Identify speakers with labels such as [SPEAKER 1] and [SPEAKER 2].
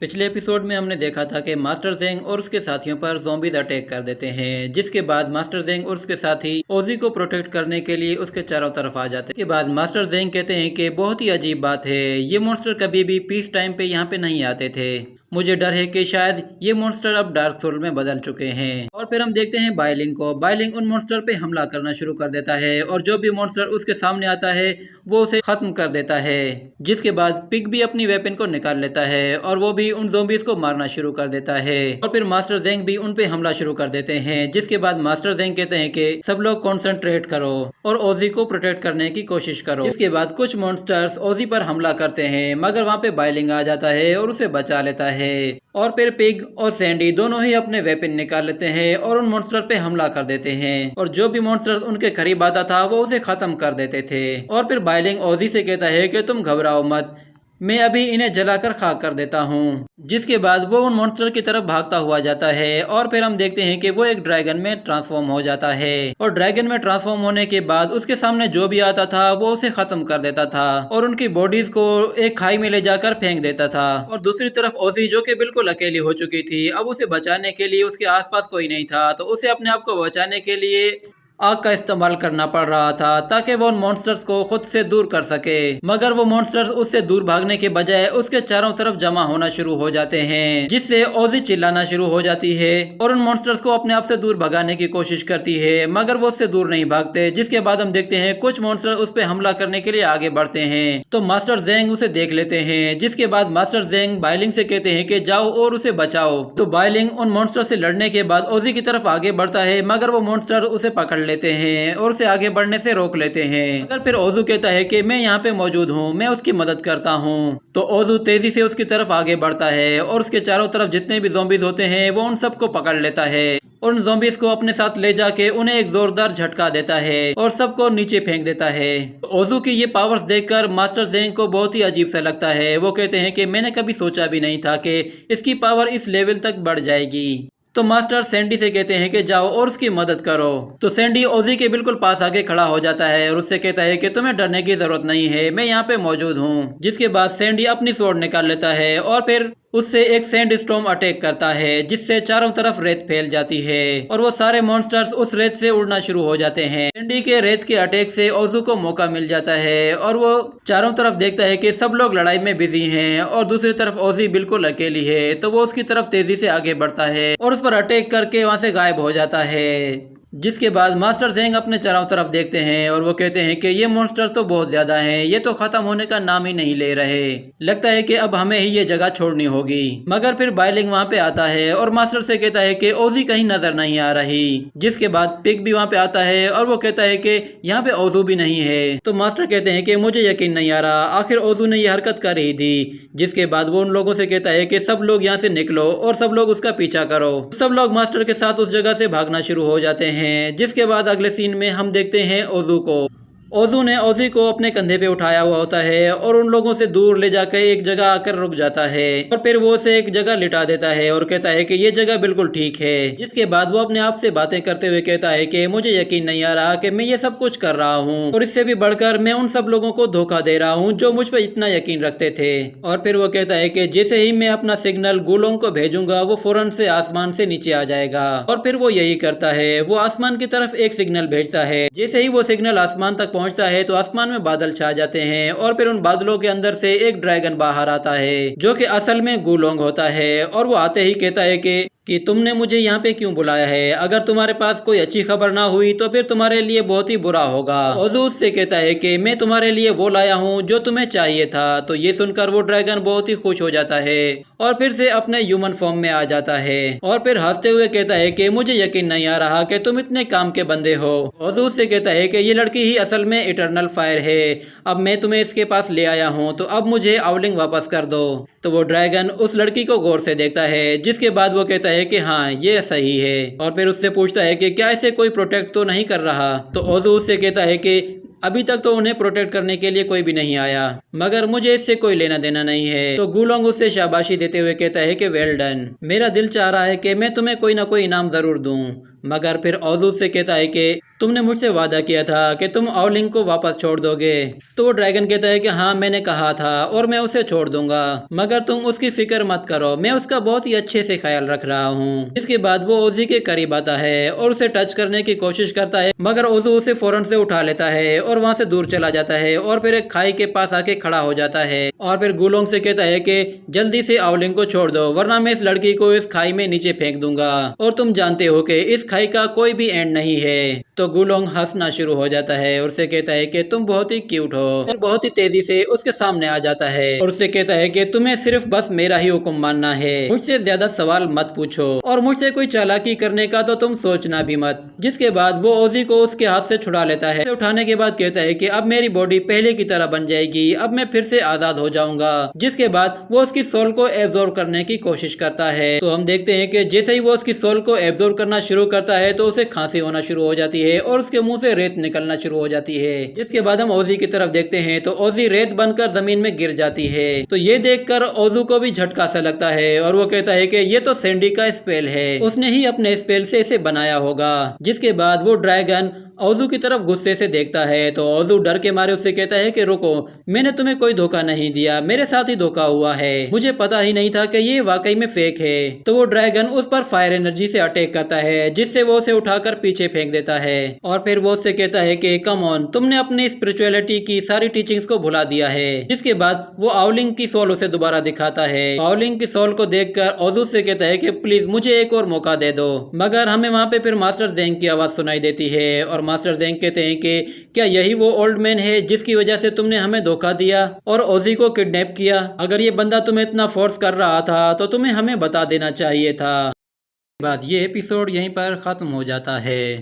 [SPEAKER 1] पिछले एपिसोड में हमने देखा था कि मास्टर ज़ेंग और उसके साथियों पर ज़ॉम्बीज अटैक कर देते हैं, जिसके बाद मास्टर ज़ेंग और उसके साथी ओजी को प्रोटेक्ट करने के लिए उसके चारों तरफ आ जाते हैं। इसके बाद मास्टर ज़ेंग कहते हैं कि बहुत ही अजीब बात है, ये मॉन्स्टर कभी भी पीस टाइम पे यहाँ पे नहीं आते थे। मुझे डर है कि शायद ये मॉन्स्टर अब डार्क सोल में बदल चुके हैं। और फिर हम देखते हैं बाइलिंग को। बाइलिंग उन मॉन्स्टर पे हमला करना शुरू कर देता है और जो भी मॉन्स्टर उसके सामने आता है वो उसे खत्म कर देता है। जिसके बाद पिग भी अपनी वेपन को निकाल लेता है और वो भी उन ज़ॉम्बीज को मारना शुरू कर देता है। और फिर मास्टर ज़ेंग भी उन पे हमला शुरू कर देते हैं। जिसके बाद मास्टर ज़ेंग कहते हैं कि सब लोग कॉन्सेंट्रेट करो और ओजी को प्रोटेक्ट करने की कोशिश करो। इसके बाद कुछ मॉन्स्टर्स ओजी पर हमला करते हैं, मगर वहाँ पे बाइलिंग आ जाता है और उसे बचा लेता है। और फिर पिग और सैंडी दोनों ही अपने वेपन निकाल लेते हैं और उन मॉन्स्टर पे हमला कर देते हैं और जो भी मॉन्स्टर उनके करीब आता था वो उसे खत्म कर देते थे। और फिर बाइलिंग ओजी से कहता है कि तुम घबराओ मत, मैं अभी इन्हें जलाकर खाक कर देता हूँ। जिसके बाद वो उन मॉन्स्टर की तरफ भागता हुआ जाता है और फिर हम देखते हैं कि वो एक ड्रैगन में ट्रांसफॉर्म हो जाता है और ड्रैगन में ट्रांसफॉर्म होने के बाद उसके सामने जो भी आता था वो उसे खत्म कर देता था और उनकी बॉडीज को एक खाई में ले जाकर फेंक देता था। और दूसरी तरफ ओजी जो कि बिल्कुल अकेली हो चुकी थी, अब उसे बचाने के लिए उसके आसपास कोई नहीं था, तो उसे अपने आप को बचाने के लिए आग का इस्तेमाल करना पड़ रहा था ताकि वो उन मॉन्स्टर्स को खुद से दूर कर सके। मगर वो मॉन्स्टर्स उससे दूर भागने के बजाय उसके चारों तरफ जमा होना शुरू हो जाते हैं, जिससे ओजी चिल्लाना शुरू हो जाती है और उन मॉन्स्टर्स को अपने आप से दूर भगाने की कोशिश करती है, मगर वो उससे दूर नहीं भागते। जिसके बाद हम देखते हैं कुछ मॉन्स्टर उस पर हमला करने के लिए आगे बढ़ते हैं, तो मास्टर ज़ेंग उसे देख लेते हैं। जिसके बाद मास्टर ज़ेंग बाइलिंग से कहते हैं कि जाओ और उसे बचाओ। तो बाइलिंग उन मॉन्स्टर से लड़ने के बाद ओजी की तरफ आगे बढ़ता है, मगर वो मॉन्स्टर उसे पकड़ लेते हैं और उसे आगे बढ़ने से रोक लेते हैं। मगर फिर ओजू कहता है कि मैं यहाँ पे मौजूद हूँ, मैं उसकी मदद करता हूँ। तो ओजू तेजी से उसकी तरफ आगे बढ़ता है और उसके चारों तरफ जितने भी ज़ॉम्बीज होते हैं वो उन सबको पकड़ लेता है और उन ज़ॉम्बीज को अपने साथ ले जाके उन्हें एक जोरदार झटका देता है और सबको नीचे फेंक देता है। ओजू की ये पावर्स देखकर मास्टर ज़ेंग को बहुत ही अजीब सा लगता है। वो कहते हैं कि मैंने कभी सोचा भी नहीं था कि इसकी पावर इस लेवल तक बढ़ जाएगी। तो मास्टर सैंडी से कहते हैं कि जाओ और उसकी मदद करो। तो सैंडी ओजी के बिल्कुल पास आके खड़ा हो जाता है और उससे कहता है कि तुम्हें डरने की जरूरत नहीं है, मैं यहाँ पे मौजूद हूँ। जिसके बाद सैंडी अपनी स्वॉर्ड निकाल लेता है और फिर उससे एक सैंड स्टॉर्म अटैक करता है, जिससे चारों तरफ रेत फैल जाती है और वो सारे मॉन्स्टर्स उस रेत से उड़ना शुरू हो जाते हैं। सैंडी के रेत के अटैक से ओजू को मौका मिल जाता है और वो चारों तरफ देखता है कि सब लोग लड़ाई में बिजी हैं और दूसरी तरफ ओजी बिल्कुल अकेली है, तो वो उसकी तरफ तेजी से आगे बढ़ता है और उस पर अटैक करके वहां से गायब हो जाता है। जिसके बाद मास्टर ज़ेंग अपने चारों तरफ देखते हैं और वो कहते हैं कि ये मॉन्स्टर तो बहुत ज्यादा हैं, ये तो खत्म होने का नाम ही नहीं ले रहे। लगता है कि अब हमें ही ये जगह छोड़नी होगी। मगर फिर बाइलिंग वहाँ पे आता है और मास्टर से कहता है कि ओजी कहीं नजर नहीं आ रही। जिसके बाद पिग भी वहाँ पे आता है और वो कहता है कि यहाँ पे ओजू भी नहीं है। तो मास्टर कहते हैं कि मुझे यकीन नहीं आ रहा, आखिर ओजू ने ये हरकत कर ही दी। जिसके बाद वो उन लोगों से कहता है कि सब लोग यहाँ से निकलो और सब लोग उसका पीछा करो। सब लोग मास्टर के साथ उस जगह से भागना शुरू हो जाते हैं। जिसके बाद अगले सीन में हम देखते हैं ओजू को। ओजू ने ओजी को अपने कंधे पे उठाया हुआ होता है और उन लोगों से दूर ले जाकर एक जगह आकर रुक जाता है और फिर वो उसे एक जगह लिटा देता है और कहता है कि ये जगह बिल्कुल ठीक है। जिसके बाद वो अपने आप से बातें करते हुए कहता है कि मुझे यकीन नहीं आ रहा कि मैं ये सब कुछ कर रहा हूँ और इससे भी बढ़कर मैं उन सब लोगों को धोखा दे रहा हूँ जो मुझ पर इतना यकीन रखते थे। और फिर वो कहता है कि जैसे ही मैं अपना सिग्नल गुलोंग को भेजूंगा वो फौरन से आसमान से नीचे आ जाएगा। और फिर वो यही करता है, वो आसमान की तरफ एक सिग्नल भेजता है। जैसे ही वो सिग्नल आसमान तक पहुंचता है तो आसमान में बादल छा जाते हैं और फिर उन बादलों के अंदर से एक ड्रैगन बाहर आता है जो कि असल में गुलोंग होता है। और वो आते ही कहता है कि तुमने मुझे यहाँ पे क्यों बुलाया है, अगर तुम्हारे पास कोई अच्छी खबर ना हुई तो फिर तुम्हारे लिए बहुत ही बुरा होगा। ओजू उससे कहता है कि मैं तुम्हारे लिए वो लाया हूँ जो तुम्हें चाहिए था। तो ये सुनकर वो ड्रैगन बहुत ही खुश हो जाता है और फिर से अपने ह्यूमन फॉर्म में आ जाता है और फिर हंसते हुए कहता है कि मुझे यकीन नहीं आ रहा कि तुम इतने काम के बंदे हो। ओजू उससे कहता है कि ये लड़की ही असल में इटर्नल फायर है, अब मैं तुम्हें इसके पास ले आया हूँ, तो अब मुझे आउलिंग वापस कर दो। तो वो ड्रैगन उस लड़की को गौर से देखता है। जिसके बाद वो कहता है कि हाँ ये सही है और फिर उससे पूछता है कि क्या इसे कोई प्रोटेक्ट तो नहीं कर रहा। तो ओजू उससे कहता है कि अभी तक तो उन्हें प्रोटेक्ट करने के लिए कोई भी नहीं आया, मगर मुझे इससे कोई लेना देना नहीं है। तो गुलोंग उससे शाबाशी देते हुए कहता है कि वेल डन, मेरा दिल चाह रहा है कि मैं तुम्हें कोई ना कोई इनाम जरूर दूं, मगर फिर ओजू से कहता है कि तुमने मुझसे वादा किया था कि तुम आउलिंग को वापस छोड़ दोगे। तो वो ड्रैगन कहता है कि हाँ मैंने कहा था और मैं उसे छोड़ दूंगा, मगर तुम उसकी फिक्र मत करो, मैं उसका बहुत ही अच्छे से ख्याल रख रहा हूँ। इसके बाद वो ओजी के करीब आता है और उसे टच करने की कोशिश करता है, मगर ओजू उसे फौरन से उठा लेता है और वहाँ से दूर चला जाता है और फिर एक खाई के पास आके खड़ा हो जाता है और फिर गुलोंग से कहता है कि जल्दी से आउलिंग को छोड़ दो वरना मैं इस लड़की को इस खाई में नीचे फेंक दूंगा और तुम जानते हो कि इस खाई का कोई भी एंड नहीं है। तो गुलोंग हंसना शुरू हो जाता है और उससे कहता है कि तुम बहुत ही क्यूट हो और बहुत ही तेजी से उसके सामने आ जाता है और उससे कहता है कि तुम्हें सिर्फ बस मेरा ही हुक्म मानना है, मुझसे ज्यादा सवाल मत पूछो और मुझसे कोई चालाकी करने का तो तुम सोचना भी मत। जिसके बाद वो ओजी को उसके हाथ से छुड़ा लेता है। उठाने के बाद कहता है कि अब मेरी बॉडी पहले की तरह बन जाएगी, अब मैं फिर से आजाद हो जाऊंगा। जिसके बाद वो उसकी सोल को एब्जॉर्ब करने की कोशिश करता है। तो हम देखते हैं कि जैसे ही वो उसकी सोल को एब्जॉर्ब करना शुरू करता है तो उसे खांसी होना शुरू हो जाती है और उसके मुंह से रेत निकलना शुरू हो जाती है। जिसके बाद हम ओजी की तरफ देखते हैं तो ओजी रेत बनकर जमीन में गिर जाती है। तो ये देखकर ओजू को भी झटका सा लगता है और वो कहता है कि ये तो सैंडी का स्पेल है, उसने ही अपने स्पेल से इसे बनाया होगा। जिसके बाद वो ड्रैगन ओजू की तरफ गुस्से से देखता है तो ओजू डर के मारे उससे कहता है कि रुको, मैंने तुम्हें कोई धोखा नहीं दिया, मेरे साथ ही धोखा हुआ है, मुझे पता ही नहीं था कि ये वाकई में फेक है। तो वो ड्रैगन उस पर फायर एनर्जी से अटैक करता है जिससे वो उसे उठाकर पीछे फेंक देता है और फिर वो उससे कहता है कि कम ऑन, तुमने अपनी स्पिरिचुअलिटी की सारी टीचिंग्स को भुला दिया है। जिसके बाद वो आउलिंग की सोल उसे दोबारा दिखाता है। आउलिंग की सोल को देखकर ओजू से कहता है कि प्लीज मुझे एक और मौका दे दो, मगर हमें वहाँ पे फिर मास्टर जेंग की आवाज सुनाई देती है और मास्टर जेंग कहते हैं कि क्या यही वो ओल्ड मैन है जिसकी वजह से तुमने हमें धोखा दिया और ओजी को किडनैप किया? अगर ये बंदा तुम्हें इतना फोर्स कर रहा था तो तुम्हें हमें बता देना चाहिए था। बाद ये एपिसोड यहीं पर खत्म हो जाता है।